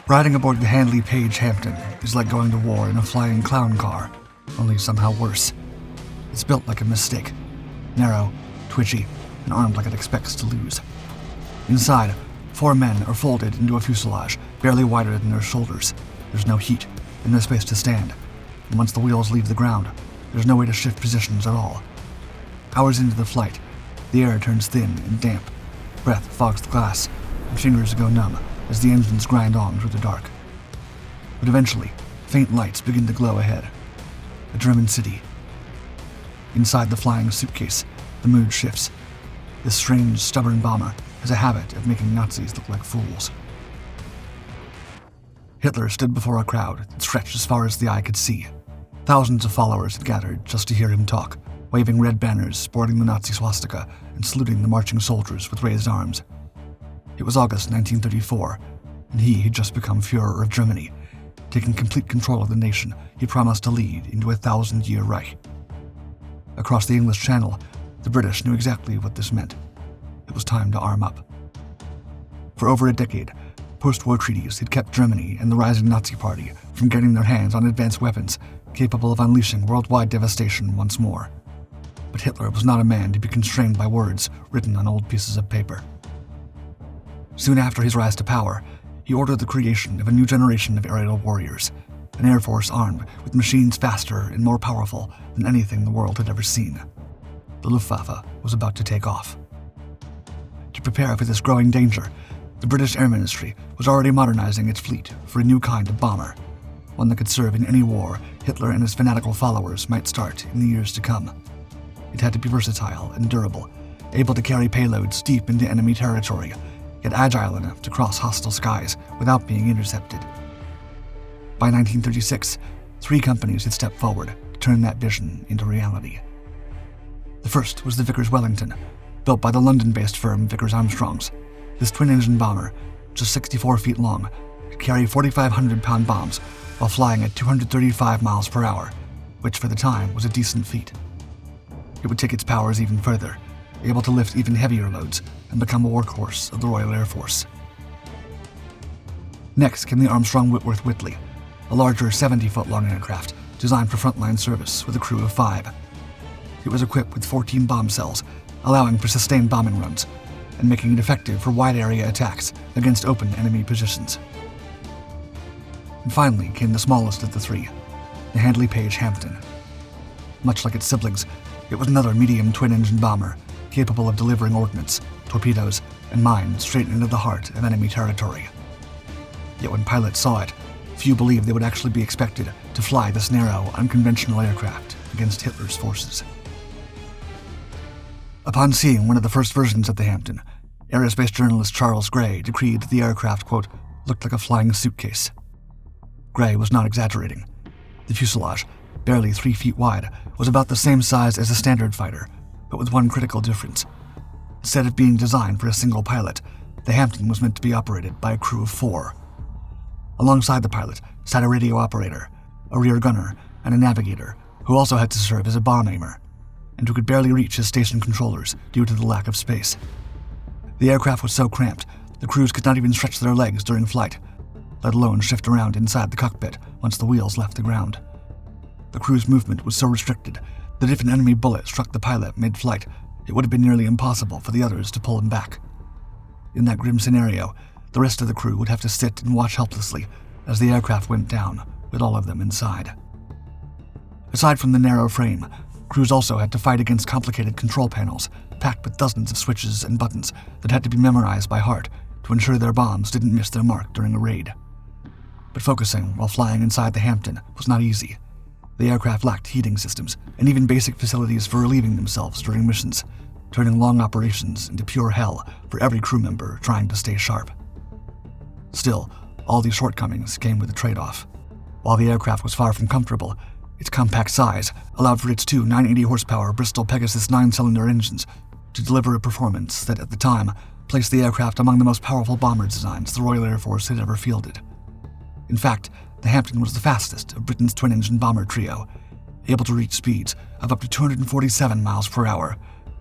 Riding aboard the Handley Page Hampden is like going to war in a flying clown car, only somehow worse. It's built like a mistake, narrow, twitchy, and armed like it expects to lose. Inside, 4 men are folded into a fuselage barely wider than their shoulders. There's no heat and no space to stand, and once the wheels leave the ground, there's no way to shift positions at all. Hours into the flight, the air turns thin and damp, breath fogs the glass, and fingers go numb as the engines grind on through the dark. But eventually, faint lights begin to glow ahead. A German city. Inside the Flying Suitcase, the mood shifts. This strange, stubborn bomber has a habit of making Nazis look like fools. Hitler stood before a crowd that stretched as far as the eye could see. Thousands of followers had gathered just to hear him talk, waving red banners, sporting the Nazi swastika, and saluting the marching soldiers with raised arms. It was August 1934, and he had just become Führer of Germany, taking complete control of the nation he promised to lead into a 1,000-year Reich. Across the English Channel, the British knew exactly what this meant. It was time to arm up. For over a decade, post-war treaties had kept Germany and the rising Nazi Party from getting their hands on advanced weapons capable of unleashing worldwide devastation once more. But Hitler was not a man to be constrained by words written on old pieces of paper. Soon after his rise to power, he ordered the creation of a new generation of aerial warriors, an air force armed with machines faster and more powerful than anything the world had ever seen. The Luftwaffe was about to take off. To prepare for this growing danger, the British Air Ministry was already modernizing its fleet for a new kind of bomber, one that could serve in any war Hitler and his fanatical followers might start in the years to come. It had to be versatile and durable, able to carry payloads deep into enemy territory, yet agile enough to cross hostile skies without being intercepted. By 1936, 3 companies had stepped forward to turn that vision into reality. The first was the Vickers-Wellington, built by the London-based firm Vickers-Armstrongs. This twin-engine bomber, just 64 feet long, could carry 4,500-pound bombs while flying at 235 miles per hour, which for the time was a decent feat. It would take its powers even further, able to lift even heavier loads and become a workhorse of the Royal Air Force. Next came the Armstrong-Whitworth-Whitley, a larger 70-foot-long aircraft designed for frontline service with a crew of 5. It was equipped with 14 bomb cells, allowing for sustained bombing runs, and making it effective for wide-area attacks against open enemy positions. And finally came the smallest of the 3, the Handley Page Hampden. Much like its siblings, it was another medium twin-engine bomber, capable of delivering ordnance, torpedoes, and mines straight into the heart of enemy territory. Yet when pilots saw it, few believed they would actually be expected to fly this narrow, unconventional aircraft against Hitler's forces. Upon seeing one of the first versions of the Hampden, aerospace journalist Charles Gray decreed that the aircraft, quote, looked like a flying suitcase. Gray was not exaggerating. The fuselage, barely 3 feet wide, was about the same size as a standard fighter, but with one critical difference. Instead of being designed for a single pilot, the Hampden was meant to be operated by a crew of 4. Alongside the pilot sat a radio operator, a rear gunner, and a navigator, who also had to serve as a bomb aimer, and who could barely reach his station controllers due to the lack of space. The aircraft was so cramped, the crews could not even stretch their legs during flight, let alone shift around inside the cockpit once the wheels left the ground. The crew's movement was so restricted that if an enemy bullet struck the pilot mid-flight, it would have been nearly impossible for the others to pull him back. In that grim scenario, the rest of the crew would have to sit and watch helplessly as the aircraft went down, with all of them inside. Aside from the narrow frame, crews also had to fight against complicated control panels, packed with dozens of switches and buttons that had to be memorized by heart to ensure their bombs didn't miss their mark during a raid. But focusing while flying inside the Hampden was not easy. The aircraft lacked heating systems and even basic facilities for relieving themselves during missions, turning long operations into pure hell for every crew member trying to stay sharp. Still, all these shortcomings came with a trade-off. While the aircraft was far from comfortable, its compact size allowed for its 2 980-horsepower Bristol Pegasus 9-cylinder engines to deliver a performance that, at the time, placed the aircraft among the most powerful bomber designs the Royal Air Force had ever fielded. In fact, the Hampden was the fastest of Britain's twin-engine bomber trio, able to reach speeds of up to 247 miles per hour,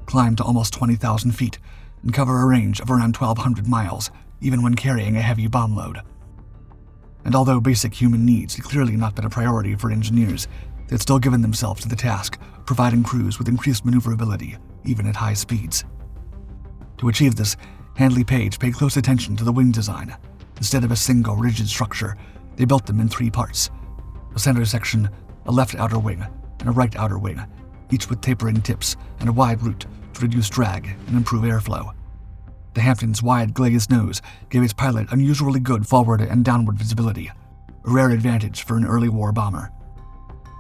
climb to almost 20,000 feet, and cover a range of around 1,200 miles, even when carrying a heavy bomb load. and although basic human needs had clearly not been a priority for engineers, they had still given themselves to the task of providing crews with increased maneuverability, even at high speeds. To achieve this, Handley Page paid close attention to the wing design. Instead of a single rigid structure, they built them in 3 parts: a center section, a left outer wing, and a right outer wing, each with tapering tips and a wide root to reduce drag and improve airflow. The Hampden's wide glazed nose gave its pilot unusually good forward and downward visibility, a rare advantage for an early war bomber.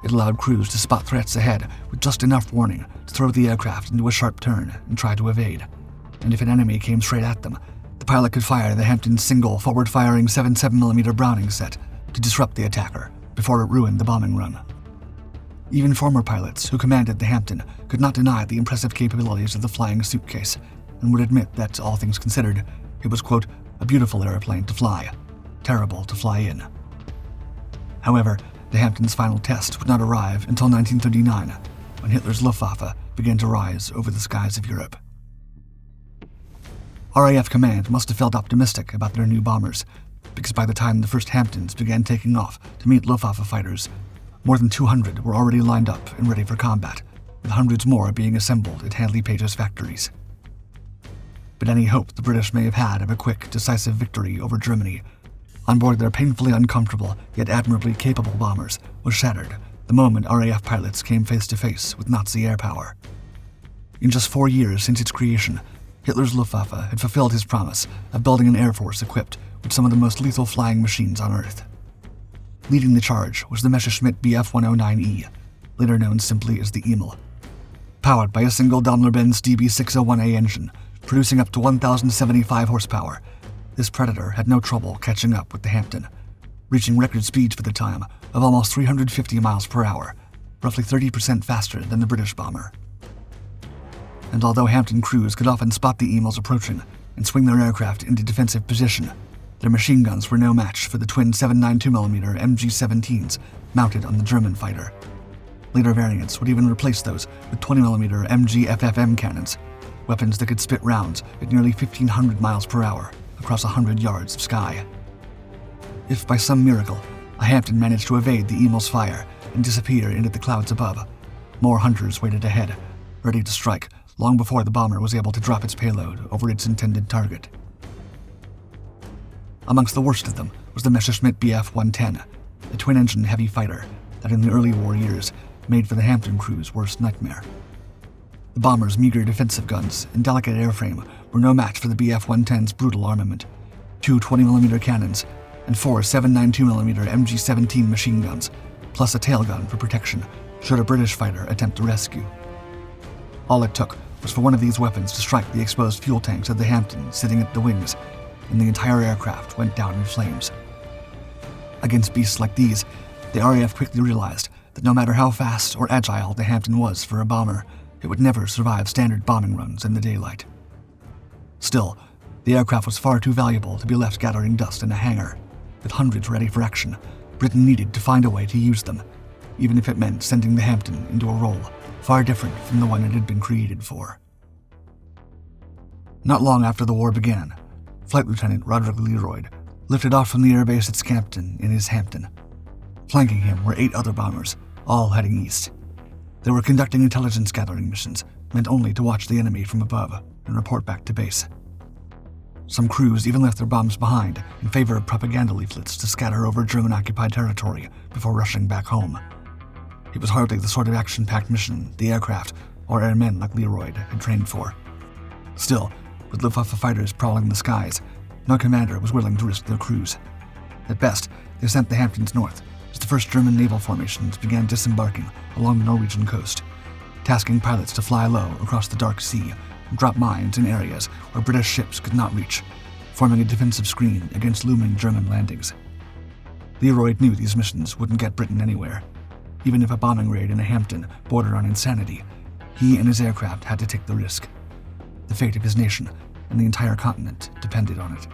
It allowed crews to spot threats ahead with just enough warning to throw the aircraft into a sharp turn and try to evade. And if an enemy came straight at them, the pilot could fire the Hampden's single forward-firing 77mm Browning set to disrupt the attacker before it ruined the bombing run. Even former pilots who commanded the Hampden could not deny the impressive capabilities of the Flying Suitcase, and would admit that, all things considered, it was, quote, a beautiful airplane to fly, terrible to fly in. However, the Hampden's final test would not arrive until 1939, when Hitler's Luftwaffe began to rise over the skies of Europe. RAF Command must have felt optimistic about their new bombers, because by the time the first Hampdens began taking off to meet Luftwaffe fighters, more than 200 were already lined up and ready for combat, with hundreds more being assembled at Handley Page's factories. But any hope the British may have had of a quick, decisive victory over Germany on board their painfully uncomfortable yet admirably capable bombers was shattered the moment RAF pilots came face to face with Nazi air power. In just 4 years since its creation, Hitler's Luftwaffe had fulfilled his promise of building an air force equipped with some of the most lethal flying machines on Earth. Leading the charge was the Messerschmitt Bf-109E, later known simply as the Emil. Powered by a single Daimler-Benz DB601A engine, producing up to 1,075 horsepower, this Predator had no trouble catching up with the Hampden, reaching record speeds for the time of almost 350 miles per hour, roughly 30% faster than the British bomber. And although Hampden crews could often spot the Emils approaching and swing their aircraft into defensive position, their machine guns were no match for the twin 7.92mm MG-17s mounted on the German fighter. Later variants would even replace those with 20mm MG-FFM cannons, weapons that could spit rounds at nearly 1,500 miles per hour across 100 yards of sky. If by some miracle a Hampden managed to evade the Emil's fire and disappear into the clouds above, more hunters waited ahead, ready to strike long before the bomber was able to drop its payload over its intended target. Amongst the worst of them was the Messerschmitt Bf-110, a twin-engine heavy fighter that in the early war years made for the Hampden crew's worst nightmare. The bomber's meager defensive guns and delicate airframe were no match for the Bf-110's brutal armament: 2 20mm cannons and 4 7.92mm MG-17 machine guns, plus a tailgun for protection should a British fighter attempt to rescue. All it took was for one of these weapons to strike the exposed fuel tanks of the Hampden sitting at the wings, and the entire aircraft went down in flames. Against beasts like these, the RAF quickly realized that no matter how fast or agile the Hampden was for a bomber, it would never survive standard bombing runs in the daylight. Still, the aircraft was far too valuable to be left gathering dust in a hangar. With hundreds ready for action, Britain needed to find a way to use them, even if it meant sending the Hampden into a role far different from the one it had been created for. Not long after the war began, Flight Lieutenant Roderick Leroyd lifted off from the airbase at Scampton in his Hampden. Flanking him were 8 other bombers, all heading east. They were conducting intelligence gathering missions, meant only to watch the enemy from above and report back to base. Some crews even left their bombs behind in favor of propaganda leaflets to scatter over German-occupied territory before rushing back home. It was hardly the sort of action-packed mission the aircraft or airmen like Leroyd had trained for. Still, with Luftwaffe fighters prowling the skies, no commander was willing to risk their crews. At best, they sent the Hampdens north as the first German naval formations began disembarking along the Norwegian coast, tasking pilots to fly low across the dark sea and drop mines in areas where British ships could not reach, forming a defensive screen against looming German landings. Leroyd knew these missions wouldn't get Britain anywhere. Even if a bombing raid in a Hampden bordered on insanity, he and his aircraft had to take the risk. The fate of his nation and the entire continent depended on it.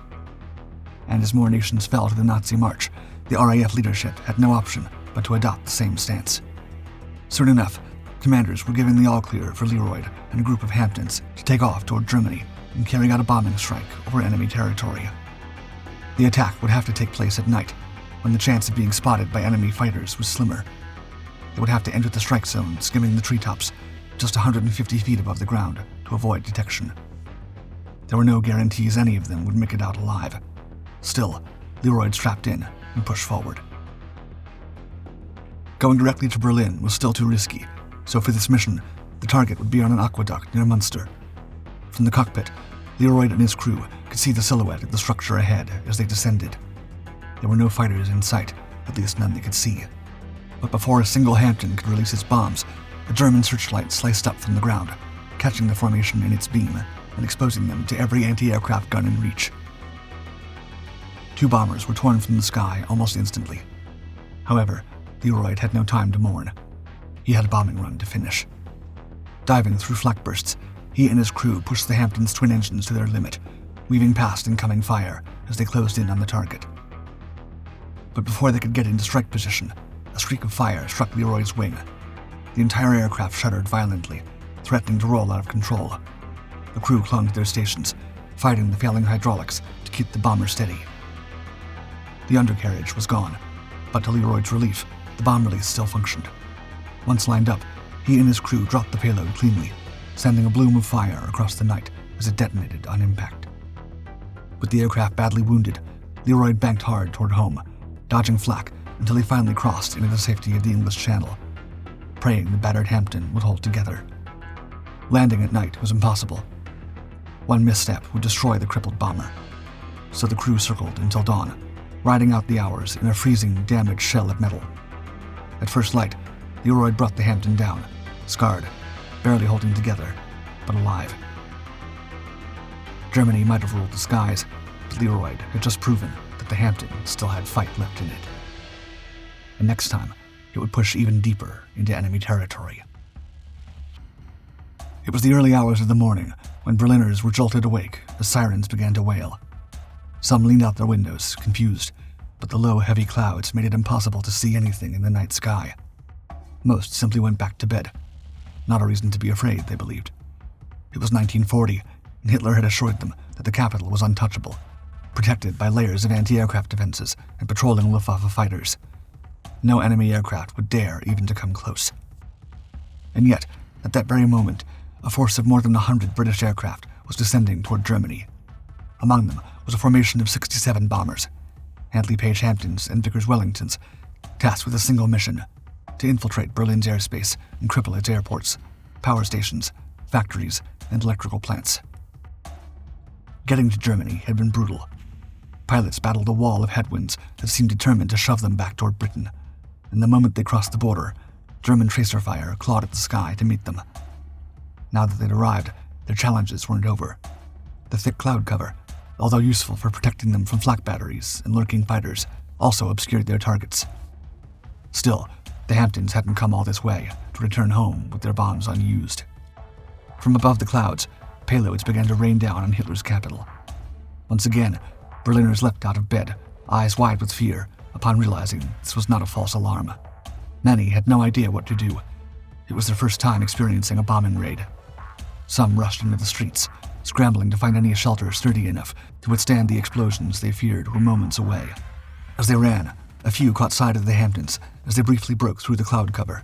And as more nations fell to the Nazi march, the RAF leadership had no option but to adopt the same stance. Soon enough, commanders were giving the all-clear for Leroyd and a group of Hampdens to take off toward Germany and carry out a bombing strike over enemy territory. The attack would have to take place at night, when the chance of being spotted by enemy fighters was slimmer. They would have to enter the strike zone, skimming the treetops, just 150 feet above the ground, to avoid detection. There were no guarantees any of them would make it out alive. Still, Leroy strapped in and pushed forward. Going directly to Berlin was still too risky, so for this mission, the target would be on an aqueduct near Munster. From the cockpit, Leroy and his crew could see the silhouette of the structure ahead as they descended. There were no fighters in sight, at least none they could see. But before a single Hampden could release its bombs, a German searchlight sliced up from the ground, catching the formation in its beam and exposing them to every anti-aircraft gun in reach. 2 bombers were torn from the sky almost instantly. However, Leroy had no time to mourn. He had a bombing run to finish. Diving through flak bursts, he and his crew pushed the Hampden's twin engines to their limit, weaving past incoming fire as they closed in on the target. But before they could get into strike position, a streak of fire struck Leroy's wing. The entire aircraft shuddered violently, threatening to roll out of control. The crew clung to their stations, fighting the failing hydraulics to keep the bomber steady. The undercarriage was gone, but to Leroy's relief, the bomb release still functioned. Once lined up, he and his crew dropped the payload cleanly, sending a bloom of fire across the night as it detonated on impact. With the aircraft badly wounded, Leroy banked hard toward home, dodging flak until he finally crossed into the safety of the English Channel, praying the battered Hampden would hold together. Landing at night was impossible. One misstep would destroy the crippled bomber. So the crew circled until dawn, riding out the hours in a freezing, damaged shell of metal. At first light, Leroy brought the Hampden down, scarred, barely holding together, but alive. Germany might have ruled the skies, but Leroy had just proven that the Hampden still had fight left in it. And next time, it would push even deeper into enemy territory. It was the early hours of the morning when Berliners were jolted awake as sirens began to wail. Some leaned out their windows, confused, but the low, heavy clouds made it impossible to see anything in the night sky. Most simply went back to bed. Not a reason to be afraid, they believed. It was 1940, and Hitler had assured them that the capital was untouchable, protected by layers of anti-aircraft defenses and patrolling Luftwaffe fighters. No enemy aircraft would dare even to come close. And yet, at that very moment, a force of more than 100 British aircraft was descending toward Germany. Among them was a formation of 67 bombers, Handley Page Hampdens and Vickers Wellingtons, tasked with a single mission: to infiltrate Berlin's airspace and cripple its airports, power stations, factories, and electrical plants. Getting to Germany had been brutal. Pilots battled a wall of headwinds that seemed determined to shove them back toward Britain, and the moment they crossed the border, German tracer fire clawed at the sky to meet them. Now that they'd arrived, their challenges weren't over. The thick cloud cover, although useful for protecting them from flak batteries and lurking fighters, also obscured their targets. Still, the Hampdens hadn't come all this way to return home with their bombs unused. From above the clouds, payloads began to rain down on Hitler's capital. Once again, Berliners leapt out of bed, eyes wide with fear, upon realizing this was not a false alarm. Many had no idea what to do. It was their first time experiencing a bombing raid. Some rushed into the streets, scrambling to find any shelter sturdy enough to withstand the explosions they feared were moments away. As they ran, a few caught sight of the Hampdens as they briefly broke through the cloud cover,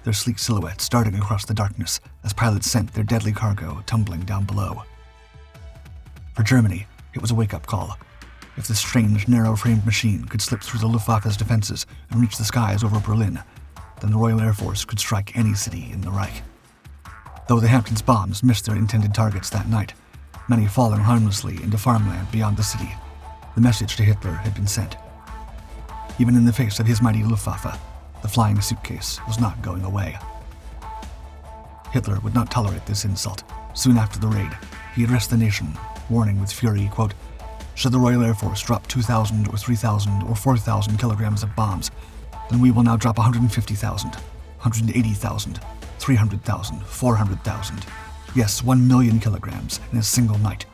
their sleek silhouettes darting across the darkness as pilots sent their deadly cargo tumbling down below. For Germany, it was a wake-up call. If this strange, narrow-framed machine could slip through the Luftwaffe's defenses and reach the skies over Berlin, then the Royal Air Force could strike any city in the Reich. Though the Hampdens' bombs missed their intended targets that night, many falling harmlessly into farmland beyond the city, the message to Hitler had been sent. Even in the face of his mighty Luftwaffe, the Flying Suitcase was not going away. Hitler would not tolerate this insult. Soon after the raid, he addressed the nation, warning with fury, quote, "Should the Royal Air Force drop 2,000 or 3,000 or 4,000 kilograms of bombs, then we will now drop 150,000, 180,000, 300,000, 400,000. Yes, 1 million kilograms in a single night.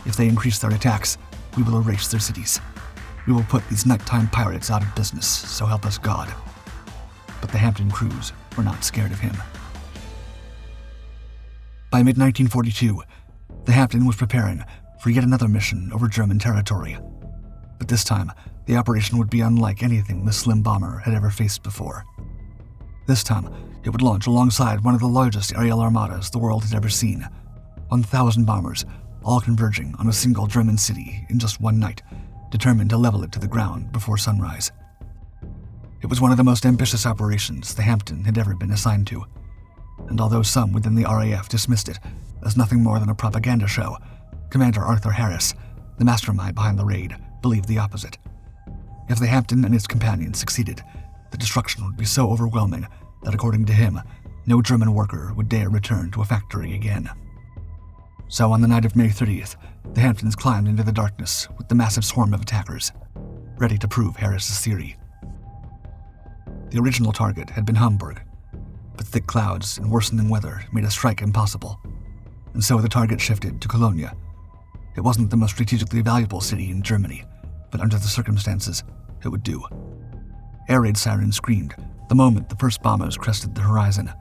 If they increase their attacks, we will erase their cities. We will put these nighttime pirates out of business, so help us God." But the Hampden crews were not scared of him. By mid-1942, the Hampden was preparing for yet another mission over German territory. But this time, The operation would be unlike anything the slim bomber had ever faced before. This time, it would launch alongside one of the largest aerial armadas the world had ever seen. 1,000 bombers, all converging on a single German city in just one night, determined to level it to the ground before sunrise. It was one of the most ambitious operations the Hampden had ever been assigned to, and although some within the RAF dismissed it as nothing more than a propaganda show, Commander Arthur Harris, the mastermind behind the raid, believed the opposite. If the Hampden and its companions succeeded, the destruction would be so overwhelming that, according to him, no German worker would dare return to a factory again. So on the night of May 30th, the Hampdens climbed into the darkness with the massive swarm of attackers, ready to prove Harris's theory. The original target had been Hamburg, but thick clouds and worsening weather made a strike impossible, and so the target shifted to Cologne. It wasn't the most strategically valuable city in Germany, but under the circumstances, it would do. Air raid sirens screamed the moment the first bombers crested the horizon.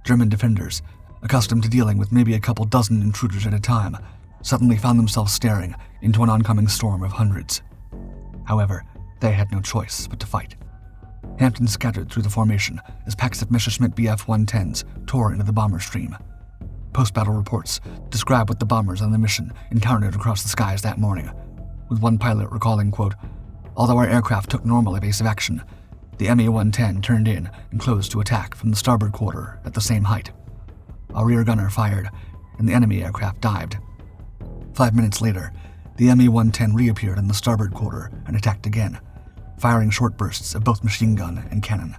German defenders, accustomed to dealing with maybe a couple dozen intruders at a time, suddenly found themselves staring into an oncoming storm of hundreds. However, they had no choice but to fight. Hampden scattered through the formation as packs of Messerschmitt Bf-110s tore into the bomber stream. Post-battle reports describe what the bombers on the mission encountered across the skies that morning, with one pilot recalling, quote, "Although our aircraft took normal evasive action, the Me-110 turned in and closed to attack from the starboard quarter at the same height. Our rear gunner fired, and the enemy aircraft dived. 5 minutes later, the Me-110 reappeared in the starboard quarter and attacked again, firing short bursts of both machine gun and cannon."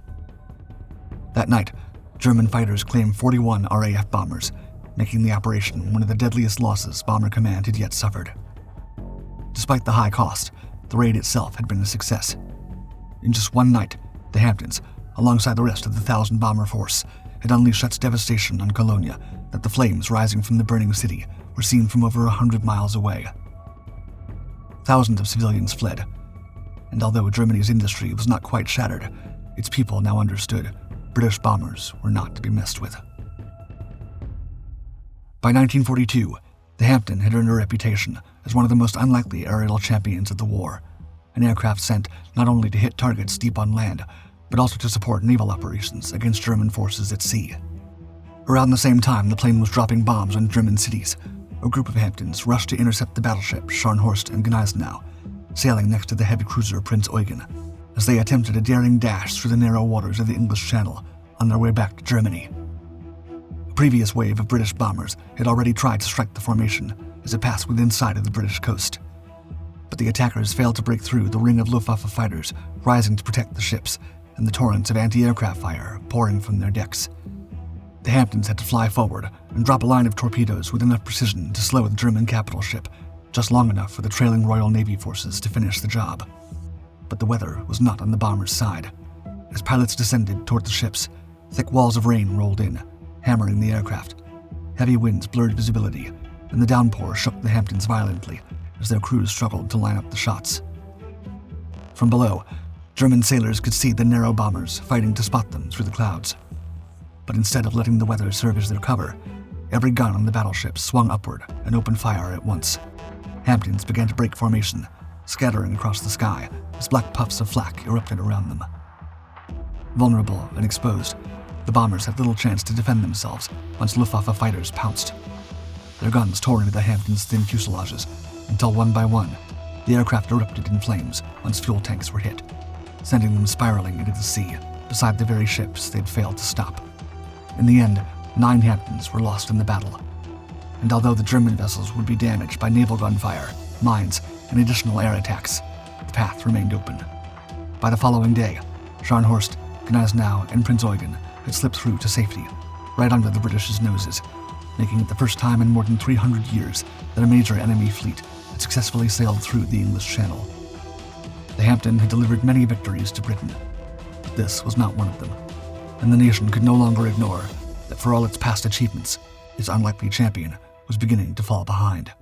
That night, German fighters claimed 41 RAF bombers, making the operation one of the deadliest losses Bomber Command had yet suffered. Despite the high cost, the raid itself had been a success. In just one night, the Hampdens, alongside the rest of the 1,000 bomber force, had unleashed such devastation on Cologne that the flames rising from the burning city were seen from over 100 miles away. Thousands of civilians fled, and although Germany's industry was not quite shattered, its people now understood British bombers were not to be messed with. By 1942, the Hampden had earned a reputation as one of the most unlikely aerial champions of the war, an aircraft sent not only to hit targets deep on land, but also to support naval operations against German forces at sea. Around the same time the plane was dropping bombs on German cities, a group of Hampdens rushed to intercept the battleships Scharnhorst and Gneisenau, sailing next to the heavy cruiser Prinz Eugen, as they attempted a daring dash through the narrow waters of the English Channel on their way back to Germany. A previous wave of British bombers had already tried to strike the formation as it passed within sight of the British coast, but the attackers failed to break through the ring of Luftwaffe fighters rising to protect the ships and the torrents of anti-aircraft fire pouring from their decks. The Hampdens had to fly forward and drop a line of torpedoes with enough precision to slow the German capital ship, just long enough for the trailing Royal Navy forces to finish the job. But the weather was not on the bombers' side. As pilots descended toward the ships, thick walls of rain rolled in, hammering the aircraft. Heavy winds blurred visibility, and the downpour shook the Hampdens violently as their crews struggled to line up the shots. From below, German sailors could see the narrow bombers fighting to spot them through the clouds. But instead of letting the weather serve as their cover, every gun on the battleship swung upward and opened fire at once. Hampdens began to break formation, scattering across the sky as black puffs of flak erupted around them. Vulnerable and exposed, the bombers had little chance to defend themselves once Luftwaffe fighters pounced. Their guns tore into the Hampdens' thin fuselages until one by one, the aircraft erupted in flames once fuel tanks were hit, sending them spiraling into the sea beside the very ships they'd failed to stop. In the end, 9 Hampdens were lost in the battle, and although the German vessels would be damaged by naval gunfire, mines, and additional air attacks, the path remained open. By the following day, Scharnhorst, Gneisenau, and Prinz Eugen had slipped through to safety, right under the British's noses, making it the first time in more than 300 years that a major enemy fleet had successfully sailed through the English Channel. The Hampden had delivered many victories to Britain, but this was not one of them, and the nation could no longer ignore that for all its past achievements, its unlikely champion was beginning to fall behind.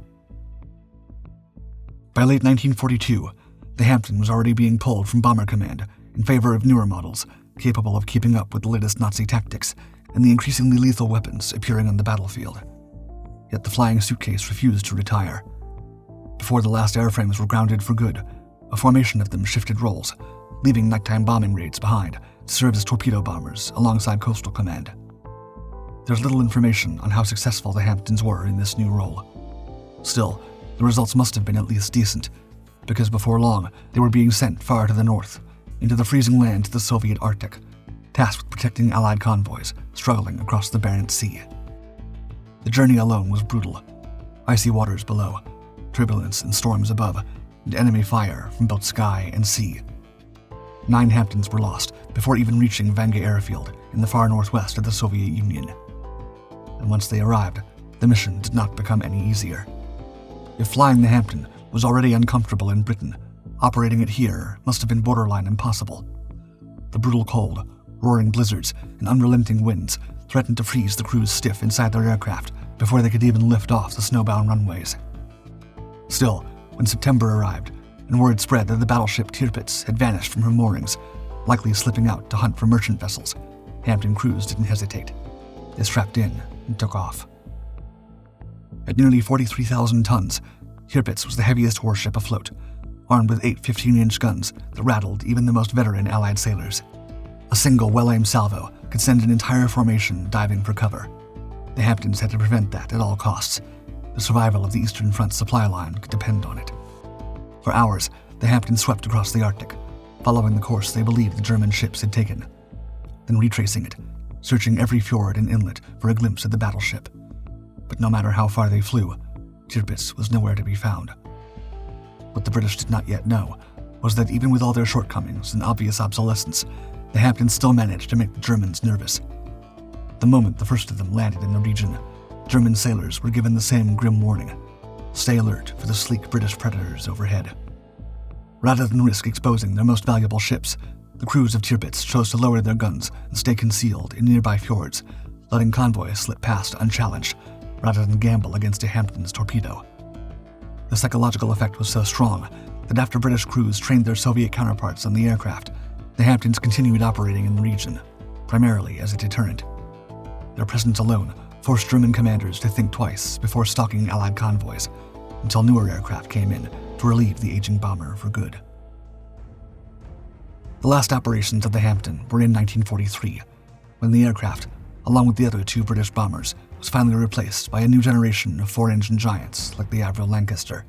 By late 1942, the Hampden was already being pulled from Bomber Command in favor of newer models capable of keeping up with the latest Nazi tactics and the increasingly lethal weapons appearing on the battlefield. Yet the Flying Suitcase refused to retire. Before the last airframes were grounded for good, A formation of them shifted roles, leaving nighttime bombing raids behind to serve as torpedo bombers alongside Coastal Command. There's little information on how successful the Hampdens were in this new role. Still, the results must have been at least decent, because before long they were being sent far to the north, into the freezing lands of the Soviet Arctic, tasked with protecting Allied convoys struggling across the Barents Sea. The journey alone was brutal. Icy waters below, turbulence and storms above, and enemy fire from both sky and sea. 9 Hampdens were lost before even reaching Vanga Airfield in the far northwest of the Soviet Union. And once they arrived, the mission did not become any easier. If flying the Hampden was already uncomfortable in Britain, operating it here must have been borderline impossible. The brutal cold, roaring blizzards, and unrelenting winds threatened to freeze the crews stiff inside their aircraft before they could even lift off the snowbound runways. Still, when September arrived, and word spread that the battleship Tirpitz had vanished from her moorings, likely slipping out to hunt for merchant vessels, Hampden crews didn't hesitate. They strapped in and took off. At nearly 43,000 tons, Tirpitz was the heaviest warship afloat, armed with 8 15-inch guns that rattled even the most veteran Allied sailors. A single well-aimed salvo could send an entire formation diving for cover. The Hampdens had to prevent that at all costs. The survival of the Eastern Front supply line could depend on it. For hours, the Hampdens swept across the Arctic, following the course they believed the German ships had taken, then retracing it, searching every fjord and inlet for a glimpse of the battleship. But no matter how far they flew, Tirpitz was nowhere to be found. What the British did not yet know was that even with all their shortcomings and obvious obsolescence, the Hampdens still managed to make the Germans nervous. The moment the first of them landed in the region, German sailors were given the same grim warning: stay alert for the sleek British predators overhead. Rather than risk exposing their most valuable ships, the crews of Tirpitz chose to lower their guns and stay concealed in nearby fjords, letting convoys slip past unchallenged, rather than gamble against a Hampden's torpedo. The psychological effect was so strong that after British crews trained their Soviet counterparts on the aircraft, the Hampdens continued operating in the region, primarily as a deterrent. Their presence alone forced German commanders to think twice before stalking Allied convoys, until newer aircraft came in to relieve the aging bomber for good. The last operations of the Hampden were in 1943, when the aircraft, along with the other 2 British bombers, was finally replaced by a new generation of 4-engine giants like the Avro Lancaster.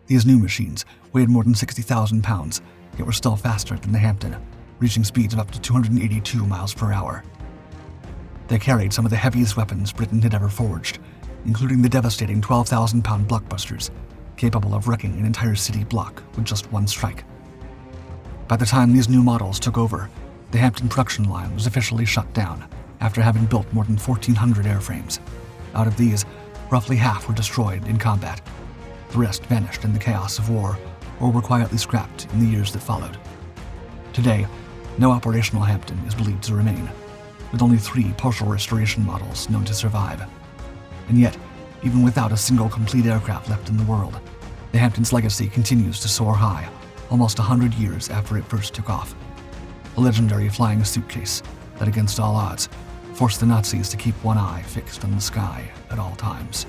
These new machines weighed more than 60,000 pounds, yet were still faster than the Hampden, reaching speeds of up to 282 miles per hour. They carried some of the heaviest weapons Britain had ever forged, including the devastating 12,000-pound blockbusters, capable of wrecking an entire city block with just one strike. By the time these new models took over, the Hampden production line was officially shut down, after having built more than 1,400 airframes. Out of these, roughly half were destroyed in combat. The rest vanished in the chaos of war, or were quietly scrapped in the years that followed. Today, no operational Hampden is believed to remain, with only 3 partial restoration models known to survive. And yet, even without a single complete aircraft left in the world, the Hampden's legacy continues to soar high, almost 100 years after it first took off. A legendary flying suitcase that, against all odds, forced the Nazis to keep one eye fixed on the sky at all times.